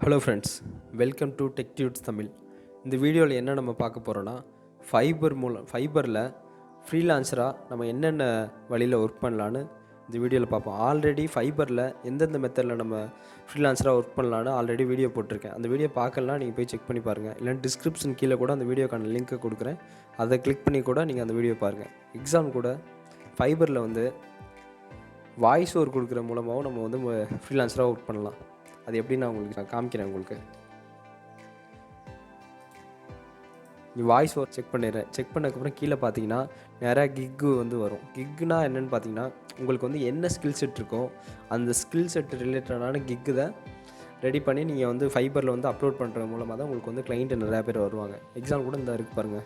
Hello friends, welcome to tech dudes Tamil. இந்த வீடியோவில் என்ன நம்ம பார்க்க போகிறோன்னா, ஃபைபரில் ஃப்ரீலான்சராக நம்ம என்னென்ன வழியில் ஒர்க் பண்ணலான்னு இந்த வீடியோவில் பார்ப்போம். ஆல்ரெடி ஃபைபரில் எந்தெந்த மெத்தடில் நம்ம ஃப்ரீலான்சராக ஒர்க் பண்ணலான்னு ஆல்ரெடி வீடியோ போட்டிருக்கேன். அந்த வீடியோ பார்க்கலாம், நீங்கள் போய் செக் பண்ணி பாருங்கள். இல்லைன்னா டிஸ்கிரிப்ஷன் கீழே கூட அந்த வீடியோக்கான லிங்க்கை கொடுக்குறேன். அதை கிளிக் பண்ணி கூட நீங்கள் அந்த வீடியோ பாருங்கள். எக்ஸாம் கூட ஃபைபரில் வாய்ஸ் ஓவர் கொடுக்குற மூலமாகவும் நம்ம ஃப்ரீலான்சராக ஒர்க் பண்ணலாம். அது எப்படி நான் காமிக்கிறேன். உங்களுக்கு வாய்ஸ் ஓவர் செக் பண்ணிடுறேன். செக் பண்ணதுக்கப்புறம் கீழே பார்த்தீங்கன்னா நிறையா கிக்கு வரும். கிக்குனா என்னென்னு பார்த்தீங்கன்னா, உங்களுக்கு என்ன ஸ்கில் செட் இருக்கோ அந்த ஸ்கில் செட் ரிலேட்டடான கிக்கு தான் ரெடி பண்ணி நீங்கள் ஃபைபரில் அப்லோட் பண்ணுறது மூலமாக தான் உங்களுக்கு கிளைண்ட்டு நிறையா பேர் வருவாங்க. எக்ஸாம்பிள் கூட இந்த இருக்குது பாருங்கள்,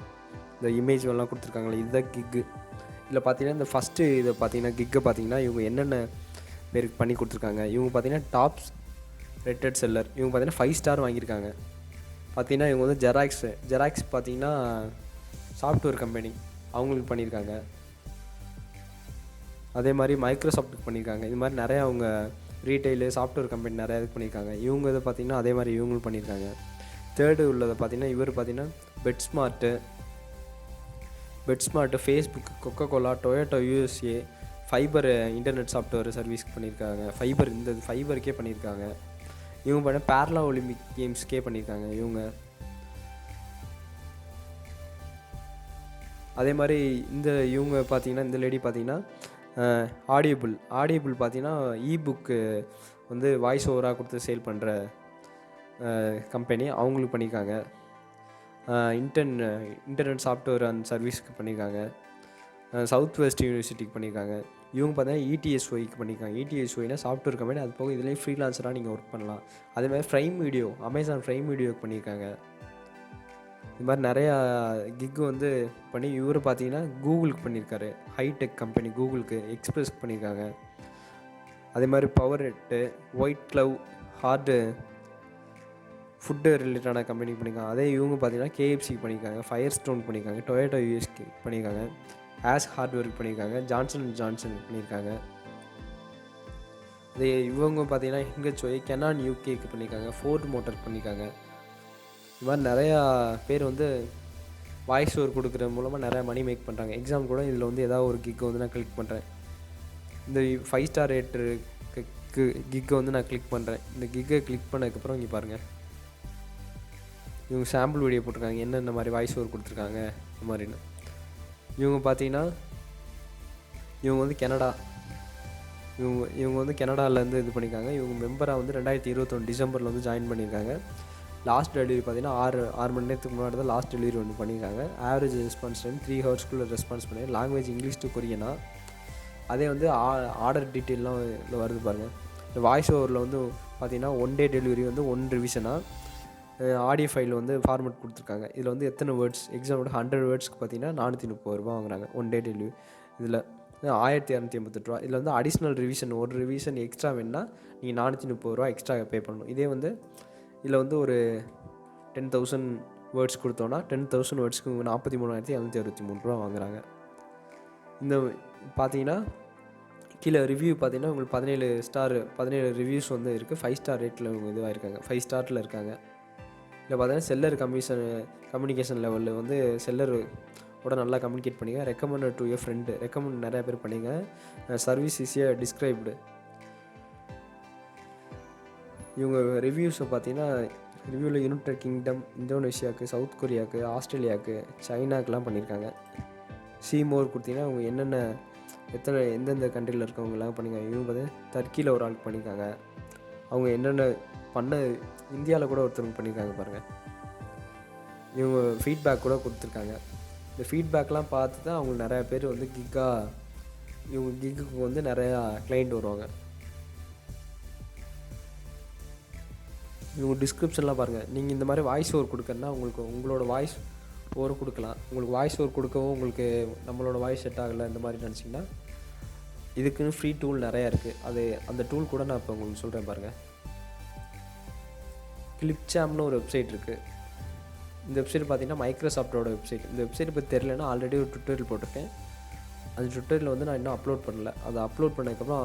இந்த இமேஜ் எல்லாம் கொடுத்துருக்காங்களே, இதுதான் கிக்கு. இதில் பார்த்தீங்கன்னா இந்த ஃபஸ்ட்டு இதை பார்த்தீங்கன்னா கிக்கை பார்த்தீங்கன்னா இவங்க என்னென்ன பேருக்கு பண்ணி கொடுத்துருக்காங்க. இவங்க பார்த்தீங்கன்னா டாப்ஸ் ரேட்டட் செல்லர். இவங்க பார்த்தீங்கன்னா 5 ஸ்டார் வாங்கியிருக்காங்க. பார்த்தீங்கன்னா இவங்க ஜெராக்ஸ் பார்த்தீங்கன்னா சாஃப்ட்வேர் கம்பெனி, அவங்களுக்கு பண்ணியிருக்காங்க. அதே மாதிரி மைக்ரோசாஃப்ட்டுக்கு பண்ணியிருக்காங்க. இது மாதிரி நிறையா அவங்க ரீட்டைலு சாஃப்ட்வேர் கம்பெனி நிறையா இது பண்ணியிருக்காங்க. இவங்க இதை பார்த்திங்கன்னா அதே மாதிரி இவங்களும் பண்ணியிருக்காங்க. தேர்டு உள்ளதை பார்த்திங்கன்னா இவர் பார்த்திங்கன்னா PetSmart, Facebook, Coca Cola, Toyota USA, fiber internet software சர்வீஸ்க்கு பண்ணியிருக்காங்க. ஃபைபருக்கே பண்ணியிருக்காங்க. இவங்க பார்த்தீங்கன்னா பேரலா ஒலிம்பிக் கேம்ஸ்க்கே பண்ணியிருக்காங்க இவங்க. அதே மாதிரி இவங்க பார்த்தீங்கன்னா இந்த லேடி பார்த்தீங்கன்னா ஆடியபிள் பார்த்தீங்கன்னா இபுக்கு வாய்ஸ் ஓவராக கொடுத்து சேல் பண்ணுற கம்பெனி, அவங்களுக்கு பண்ணியிருக்காங்க. இன்டர்நெட் சாஃப்ட்வேர் அண்ட் சர்வீஸ்க்கு பண்ணியிருக்காங்க. சவுத் வெஸ்ட் யூனிவர்சிட்டிக்கு பண்ணியிருக்காங்க. இவங்க பார்த்தீங்கன்னா இடிஎஸ்ஒய்க்கு பண்ணியிருக்காங்க. இடிஎஸ்ஒய்னா சாஃப்ட்வேர் கம்பெனி. அது போக இதுலேயே ஃப்ரீலான்சராக நீங்கள் ஒர்க் பண்ணலாம். அதேமாதிரி அமேசான் ப்ரைம் வீடியோக்கு பண்ணியிருக்காங்க. இது மாதிரி நிறையா கிக்கு பண்ணி இவர் பார்த்தீங்கன்னா கூகுளுக்கு பண்ணியிருக்காரு. ஹைடெக் கம்பெனி கூகுளுக்கு, எக்ஸ்பிரஸ்க்கு பண்ணியிருக்காங்க. அதே மாதிரி பவர்நெட்டு, ஒயிட் க்ளவ், ஹார்டு ஃபுட்டு ரிலேட்டடான கம்பெனிக்கு பண்ணியிருக்காங்க. அதே இவங்க பார்த்தீங்கன்னா கேஎஃப்சிக்கு பண்ணியிருக்காங்க, ஃபயர் ஸ்டோன் பண்ணியிருக்காங்க, டொயோட்டோ யூஎஸ்க்கு பண்ணியிருக்காங்க, ஆஸ் ஹார்ட்வேருக்கு பண்ணியிருக்காங்க, ஜான்சன் பண்ணியிருக்காங்க. அதே இவங்க பார்த்தீங்கன்னா ஹிங்கச்சோய், கெனான் யூகேக்கு பண்ணியிருக்காங்க, ஃபோர்ட் மோட்டர் பண்ணியிருக்காங்க. இது மாதிரி நிறையா பேர் வாய்ஸ் ஓவர் கொடுக்குற மூலமாக நிறையா மணி மேக் பண்ணுறாங்க. எக்ஸாம் கூட இதில் ஏதாவது ஒரு கிக்கை நான் கிளிக் பண்ணுறேன். இந்த 5 ஸ்டார் ரேட்டு கிக்கை நான் கிளிக் பண்ணுறேன். இந்த கிக்கை கிளிக் பண்ணதுக்கப்புறம் இங்கே பாருங்கள், இவங்க சாம்பிள் வீடியோ போட்டிருக்காங்க, என்னென்ன மாதிரி வாய்ஸ் ஓவர் கொடுத்துருக்காங்க இந்த மாதிரின்னு. இவங்க பார்த்தீங்கன்னா இவங்க கனடா, இவங்க கனடாவிலேருந்து இது பண்ணியிருக்காங்க. இவங்க மெம்பராக 2021 டிசம்பரில் ஜாயின் பண்ணியிருக்காங்க. லாஸ்ட் டெலிவரி பார்த்தீங்கன்னா 6 மணி நேரத்துக்கு முன்னாடி தான் லாஸ்ட் டெலிவரி பண்ணியிருக்காங்க. ஆவரேஜ் ரெஸ்பான்ஸ் டைம் 3 ஹவர்ஸ்க்குள்ளே ரெஸ்பான்ஸ் பண்ணி, லாங்குவேஜ் இங்கிலீஷ் டு கொரியனா. அதே ஆர்டர் டீட்டெயிலாம் இதில் வருது பாருங்கள். இந்த வாய்ஸ் ஓவரில் பார்த்தீங்கன்னா 1 டே டெலிவரி 1 ரிவிஷனாக ஆடியோ ஃபைல் ஃபார்மேட் கொடுத்துருக்காங்க. இதில் எத்தனை வேர்ட்ஸ், எக்ஸாம்பிள் 100 வேர்ட்ஸ்க்கு பார்த்தீங்கன்னா 430 ரூபா வாங்குறாங்க 1 டே டெலிவரி. இதில் 1288 ரூபா. இதில் அடிஷ்னல் ரிவிஷன், ஒரு ரிவிஷன் எக்ஸ்ட்ரா வேணுன்னா நீங்கள் 430 ரூபா எக்ஸ்ட்ரா பே பண்ணணும். இதே இதில் ஒரு 10,000 வேர்ட்ஸ் கொடுத்தோன்னா 10,000 வேர்ட்ஸ்க்கு 43,763 ரூபா வாங்குறாங்க. இந்த பார்த்தீங்கன்னா கீழே ரிவ்யூ பார்த்தீங்கன்னா உங்களுக்கு 17 ரிவ்யூஸ் இருக்குது. 5 ஸ்டார் ரேட்டில் இவங்க இதுவாக இருக்காங்க, 5 ஸ்டாரில் இருக்காங்க. இல்லை பார்த்தீங்கன்னா செல்லர் கம்யூனிகேஷன் லெவலில் செல்லர் கூட நல்லா கம்யூனிகேட் பண்ணிங்க. Recommended to a friend, recommend நிறையா பேர் பண்ணிங்க. சர்வீஸ் ஈஸியாக டிஸ்கிரைப்டு. இவங்க ரிவ்யூஸை பார்த்தீங்கன்னா ரிவ்யூவில் யுனைடெட் கிங்டம், இந்தோனேஷியாவுக்கு, சவுத் கொரியாவுக்கு, ஆஸ்திரேலியாவுக்கு, சைனாக்கெலாம் பண்ணியிருக்காங்க. சீமோர் கொடுத்தீங்கன்னா அவங்க எந்தெந்த கண்ட்ரியில் இருக்கவங்கலாம் பண்ணியிருக்காங்க. இவங்க பார்த்தீங்கன்னா டர்க்கியில் ஒரு ஆளுக்கு பண்ணியிருக்காங்க. அவங்க என்னென்ன இந்தியாவில் கூட ஒருத்தவங்க பண்ணியிருக்காங்க பாருங்கள். இவங்க ஃபீட்பேக் கூட கொடுத்துருக்காங்க. இந்த ஃபீட்பேக்லாம் பார்த்து தான் அவங்களுக்கு நிறையா பேர் இவங்க கிக்குக்கு நிறையா கிளைண்ட் வருவாங்க. இவங்க டிஸ்கிரிப்ஷன்லாம் பாருங்கள். நீங்கள் இந்த மாதிரி வாய்ஸ் ஓவர் கொடுக்கறனா உங்களோட வாய்ஸ் ஓவர் கொடுக்கலாம். உங்களுக்கு வாய்ஸ் ஓவர் கொடுக்கவும் உங்களுக்கு நம்மளோட வாய்ஸ் செட் ஆகலை இந்த மாதிரி நினச்சிங்கன்னா இதுக்குன்னு ஃப்ரீ டூல் நிறையா இருக்குது. அந்த டூல் கூட நான் இப்போ உங்களுக்கு சொல்கிறேன் பாருங்கள். கிளிப்சாம்னு ஒரு வெப்சைட் இருக்குது. இந்த வெப்சைட் பார்த்தீங்கன்னா மைக்ரோசாஃப்ட்டோட வெப்சைட். இந்த வெப்சைட் பற்றி தெரியலன்னா ஆல்ரெடி ஒரு ட்விட்டரில் போட்டிருக்கேன். அந்த ட்விட்டரில் நான் இன்னும் அப்லோட் பண்ணல. அதை அப்லோட் பண்ணதுக்கப்புறம்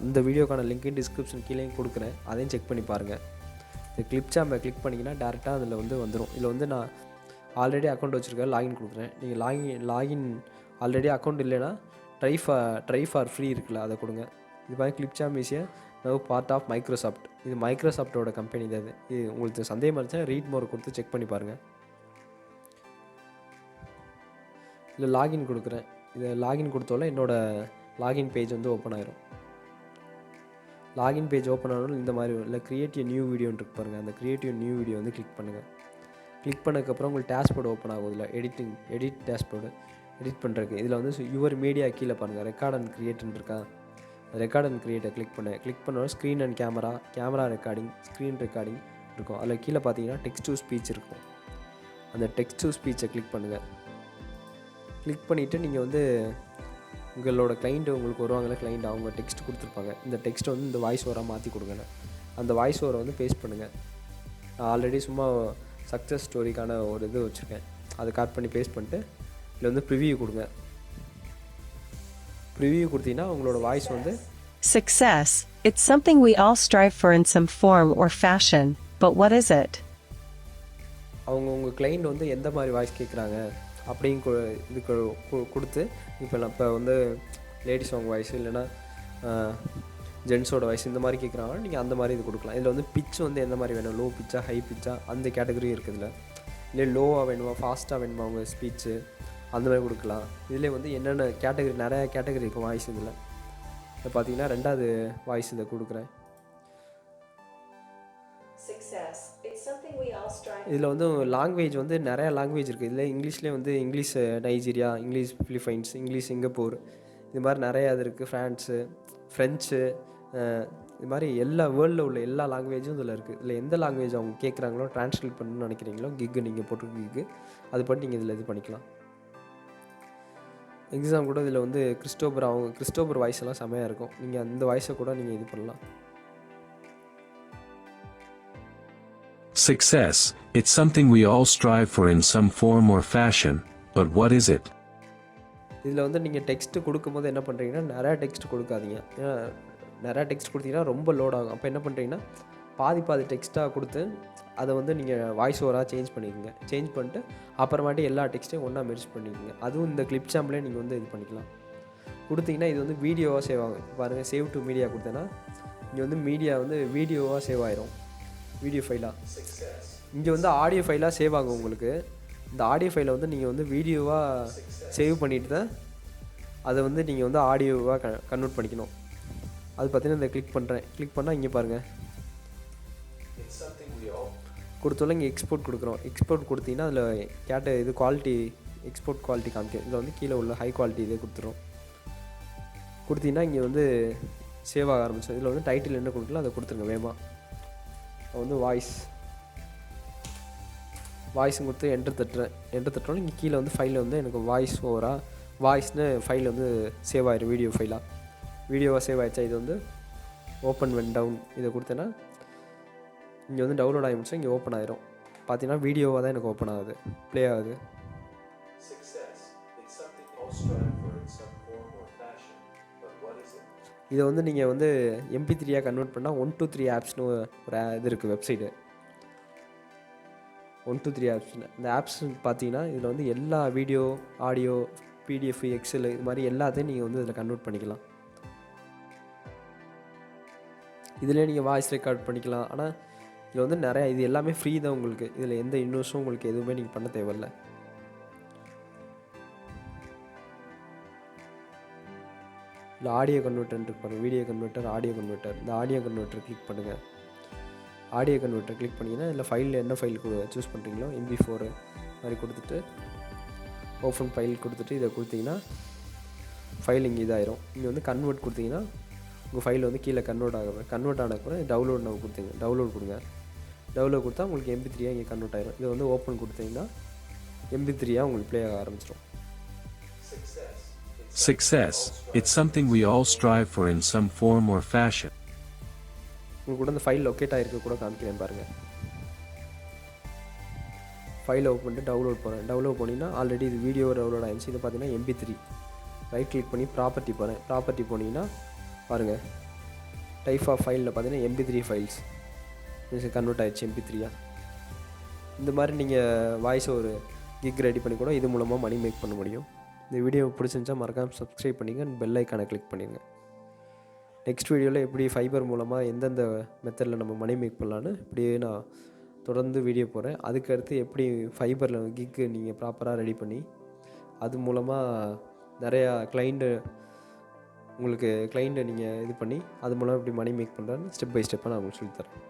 அந்த வீடியோக்கான லிங்க்கையும் டிஸ்கிரிப்ஷன் கீழே கொடுக்குறேன், அதையும் செக் பண்ணி பாருங்கள். இந்த கிளிப் சாம்பை கிளிக் பண்ணிங்கன்னா டேரெக்டாக அதில் வந்து வந்துடும். இதில் வந்து நான் ஆல்ரெடி அக்கௌண்ட் வச்சுருக்கேன், லாகின் கொடுக்குறேன். நீங்கள் லாகின் ஆல்ரெடி அக்கௌண்ட் இல்லைன்னா ட்ரை ஃபார் ஃப்ரீ இருக்குல்ல, அதை கொடுங்க. இது மாதிரி Clipchamp is now part of Microsoft. இது மைக்ரோசாஃப்ட்டோட கம்பெனி தான். இது உங்களுக்கு சந்தேகமாக இருந்துச்சுன்னா ரீட் மோர் கொடுத்து செக் பண்ணி பாருங்கள். இல்லை லாகின் கொடுக்குறேன். இதை லாகின் கொடுத்தோல என்னோடய லாகின் பேஜ் வந்து ஓப்பன் ஆயிரும். லாகின் பேஜ் ஓப்பன் ஆனாலும் இந்த மாதிரி இல்லை கிரியேட்டிவ் நியூ வீடியோன்னு இருக்கு பாருங்கள். அந்த கிரியேட்டிவ் நியூ வீடியோ வந்து கிளிக் பண்ணுங்கள். கிளிக் பண்ணதுக்கப்புறம் உங்களுக்கு டேஷ்போர்டு ஓப்பன் ஆகும். இதில் எடிட் டேஷ்போர்டு எடிட் பண்ணுறதுக்கு இதில் வந்து யுவர் மீடியா கீழே பாருங்கள், ரெக்கார்ட் அண்ட் கிரியேட்னு இருக்கா. ரெக்கார்ட் அண்ட் கிரியேட்டை கிளிக் பண்ணோம். Screen and camera recording, screen recording இருக்கும். அதில் கீழே பார்த்தீங்கன்னா டெக்ஸ்ட் டு ஸ்பீச் இருக்கும். அந்த டெக்ஸ்ட் டு ஸ்பீச்சை கிளிக் பண்ணுங்கள். கிளிக் பண்ணிவிட்டு நீங்கள் வந்து உங்களோட கிளைண்ட்டு உங்களுக்கு வருவாங்களே, கிளைண்ட் அவங்க டெக்ஸ்ட் கொடுத்துருப்பாங்க. இந்த டெக்ஸ்ட்டை வந்து இந்த வாய்ஸ் ஓவராக மாற்றி கொடுங்க. அந்த வாய்ஸ் ஓவரை வந்து பேஸ்ட் பண்ணுங்கள். நான் ஆல்ரெடி சும்மா சக்ஸஸ் ஸ்டோரிக்கான ஒரு இது வச்சுருக்கேன், அதை காட் பண்ணி பேஸ்ட் பண்ணிட்டு இதில் வந்து ப்ரிவியூ கொடுங்க. ப்ரிவியூ கொடுத்தீங்கன்னா உங்களோட வாய்ஸ் வந்து Success. It's something we all strive for in some form or fashion, but what is it? உங்கள் கிளைண்ட் வந்து எந்த மாதிரி வாய்ஸ் கேட்குறாங்க அப்படின்னு இதுக்கு கொடுத்து, இப்போ வந்து லேடிஸ் அவங்க வாய்ஸ் இல்லைன்னா ஜென்ஸோட வாய்ஸ் இந்த மாதிரி கேட்குறாங்கன்னா நீங்கள் அந்த மாதிரி இது கொடுக்கலாம். இதில் வந்து பிச் வந்து எந்த மாதிரி வேணும், லோ பிச்சா ஹை பிச்சா அந்த கேட்டகரியும் இருக்குதுல. இல்லை லோவாக வேணுமா ஃபாஸ்ட்டாக வேணுமா அவங்க ஸ்பீச்சு அந்த மாதிரி கொடுக்கலாம். இதில் வந்து என்னென்ன கேட்டகரி, நிறையா கேட்டகரி இருக்கும் வாய்ஸ். இதில் இப்போ பார்த்தீங்கன்னா 2வது வாய்ஸ் இதை கொடுக்குறேன். இதில் வந்து லாங்குவேஜ் வந்து நிறையா லாங்குவேஜ் இருக்குது. இதில் இங்கிலீஷ்லேயே வந்து English Nigeria, English Philippines, English Singapore, இது மாதிரி நிறையா இது இருக்குது. ஃப்ரெஞ்சு, இது மாதிரி எல்லா வேர்ல்டில் உள்ள எல்லா லாங்குவேஜும் இதில் இருக்குது. இதில் எந்த லாங்குவேஜ் அவங்க கேட்குறாங்களோ ட்ரான்ஸ்லேட் பண்ணணும்னு நினைக்கிறீங்களோ கிக்கு நீங்கள் போட்டு அது பண்ணி நீங்கள் இதில் இது பண்ணிக்கலாம். எக்ஸாம் கூட இதில் வந்து கிறிஸ்டோபர் வாய்ஸ் எல்லாம் செமையாக இருக்கும். நீங்கள் அந்த வாய்ஸை கூட நீங்கள் இது பண்ணலாம். Success. It's something we all strive for in some form or fashion, but what is it? இதில் வந்து நீங்கள் டெக்ஸ்ட்டு கொடுக்கும்போது என்ன பண்ணுறீங்கன்னா நிறையா டெக்ஸ்ட் கொடுக்காதீங்க. ஏன்னா நிறையா டெக்ஸ்ட் கொடுத்தீங்கன்னா ரொம்ப லோட் ஆகும். அப்போ என்ன பண்ணுறீங்கன்னா பாதி டெக்ஸ்ட்டாக கொடுத்து அதை வந்து நீங்கள் வாய்ஸ் ஓவராக சேஞ்ச் பண்ணிக்கோங்க. சேஞ்ச் பண்ணிட்டு அப்புறமாட்டி எல்லா டெக்ஸ்ட்டையும் ஒன்றா மெர்ஜ் பண்ணிக்கோங்க. அதுவும் இந்த கிளிப் சாம்பிளே நீங்கள் வந்து இது பண்ணிக்கலாம். கொடுத்தீங்கன்னா இது வந்து வீடியோவாக சேவ் ஆகும். பாருங்கள், சேவ் டு மீடியா கொடுத்தேன்னா இங்கே வந்து மீடியா வந்து வீடியோவாக சேவ் ஆயிரும், வீடியோ ஃபைலாக. இங்கே வந்து ஆடியோ ஃபைலாக சேவ் ஆகும் உங்களுக்கு. இந்த ஆடியோ ஃபைலை வந்து நீங்கள் வந்து வீடியோவாக சேவ் பண்ணிவிட்டு தான் அதை வந்து நீங்கள் வந்து ஆடியோவாக கன்வெர்ட் பண்ணிக்கணும். அது பார்த்தீங்கன்னா இந்த கிளிக் பண்ணால் இங்கே பாருங்கள் கொடுத்தோம்ல, இங்கே எக்ஸ்போர்ட் கொடுக்குறோம். எக்ஸ்போர்ட் கொடுத்தீங்கன்னா அதில் இது குவாலிட்டி, எக்ஸ்போர்ட் குவாலிட்டி காமிக்கும். இதில் வந்து கீழே உள்ள ஹை குவாலிட்டி இதே கொடுத்துரும். கொடுத்தீங்கன்னா இங்கே வந்து சேவ் ஆக ஆரம்பிச்சோம். இதில் வந்து டைட்டில் என்ன கொடுக்கலாம் அதை கொடுத்துருங்க வேகமாக. வந்து வாய்ஸும் கொடுத்து என்ட்ரு தட்டுறோம். இங்கே கீழே வந்து ஃபைலில் வந்து எனக்கு வாய்ஸ்னு ஃபைல் வந்து சேவ் ஆயிரும், வீடியோவாக சேவ் ஆயிடுச்சா. இது வந்து ஓப்பன் வென் டவுன் இதை கொடுத்தேன்னா இங்கே வந்து டவுன்லோட் ஆகிடுச்சா, இங்கே ஓப்பன் ஆயிரும். பார்த்தீங்கன்னா வீடியோவாக தான் எனக்கு ஓப்பன் ஆகுது, ப்ளே ஆகுது. இதை வந்து நீங்கள் வந்து MP3 கன்வெர்ட் பண்ணால் 123 ஆப்ஸ்னு ஒரு இது இருக்குது, வெப்சைட்டு 123 ஆப்ஸ். இந்த ஆப்ஸ் பார்த்தீங்கன்னா இதில் வந்து எல்லா வீடியோ, ஆடியோ, PDF, எக்ஸல் இது மாதிரி எல்லாத்தையும் நீங்கள் வந்து இதில் கன்வெர்ட் பண்ணிக்கலாம். இதிலே நீங்கள் வாய்ஸ் ரெக்கார்ட் பண்ணிக்கலாம். ஆனால் இதில் வந்து நிறையா, இது எல்லாமே ஃப்ரீ தான் உங்களுக்கு. இதில் எந்த இன்வெஸ்ட்டும் உங்களுக்கு எதுவுமே நீங்கள் பண்ண தேவையில்லை. இல்லை ஆடியோ கன்வெர்ட்டர் இருப்பாங்க, வீடியோ கன்வெர்ட்டர், ஆடியோ கன்வெர்ட்டர். இந்த ஆடியோ கன்வெர்ட்டர் கிளிக் பண்ணுங்கள். ஆடியோ கன்வெர்ட்டர் கிளிக் பண்ணிங்கன்னா இதில் ஃபைலில் என்ன ஃபைல் சூஸ் பண்ணுறீங்களோ MP4 மாதிரி கொடுத்துட்டு ஓப்பன் ஃபைல் கொடுத்துட்டு இதை கொடுத்தீங்கன்னா ஃபைல் இங்கே இதாயிரும். இங்கே வந்து கன்வெர்ட் கொடுத்தீங்கன்னா உங்கள் ஃபைல் வந்து கீழே கன்வெர்ட் ஆனதுக்கப்புறம் டவுன்லோட் நம்ம கொடுத்தீங்க, டவுன்லோட் கொடுங்க. டவுன்லோட் கொடுத்தா உங்களுக்கு MP3 இங்கே கன்வெர்ட் ஆயிரும். இதை வந்து ஓப்பன் கொடுத்தீங்கன்னா MP3 உங்களுக்கு ப்ளே ஆக ஆரம்பிச்சிடும். Success. It's something we all strive for in some form or fashion. உங்களுக்கு கூட அந்த ஃபைல் லொக்கேட் ஆகிருக்க கூட காமிக்கிறேன் பாருங்கள். ஃபைலை ஓப்பன் பண்ணிட்டு டவுன்லோட் பண்ணிங்கன்னா ஆல்ரெடி இது வீடியோ டவுன்லோட் ஆகிடுச்சு. இது பார்த்தீங்கன்னா MP3. ரைட் கிளிக் பண்ணி ப்ராப்பர்ட்டி போனீங்கன்னா பாருங்கள், டைப் ஆஃப் ஃபைலில் பார்த்தீங்கன்னா MP3 ஃபைல்ஸ். கன்வெர்ட் ஆயிடுச்சு MP3யா. இந்த மாதிரி நீங்கள் வாய்ஸ் ஒரு கிக் ரெடி பண்ணி கூட இது மூலமாக மணி மேக் பண்ண முடியும். இந்த வீடியோ பிடிச்சிருந்துச்சா மறக்காமல் சப்ஸ்கிரைப் பண்ணிங்க, பெல் ஐக்கானை கிளிக் பண்ணிடுங்க. நெக்ஸ்ட் வீடியோவில் எப்படி ஃபைபர் மூலமாக எந்தெந்த மெத்தடில் நம்ம மணி மேக் பண்ணலான்னு இப்படியே நான் தொடர்ந்து வீடியோ போடுறேன். அதுக்கடுத்து எப்படி ஃபைபரில் கிக்கு நீங்கள் ப்ராப்பராக ரெடி பண்ணி அது மூலமாக நிறையா உங்களுக்கு கிளைண்ட்டை நீங்கள் இது பண்ணி அது மூலமாக எப்படி மணி மேக் பண்ணுறான்னு ஸ்டெப் பை ஸ்டெப்பாக நான் உங்களுக்கு சொல்லித்தரேன்.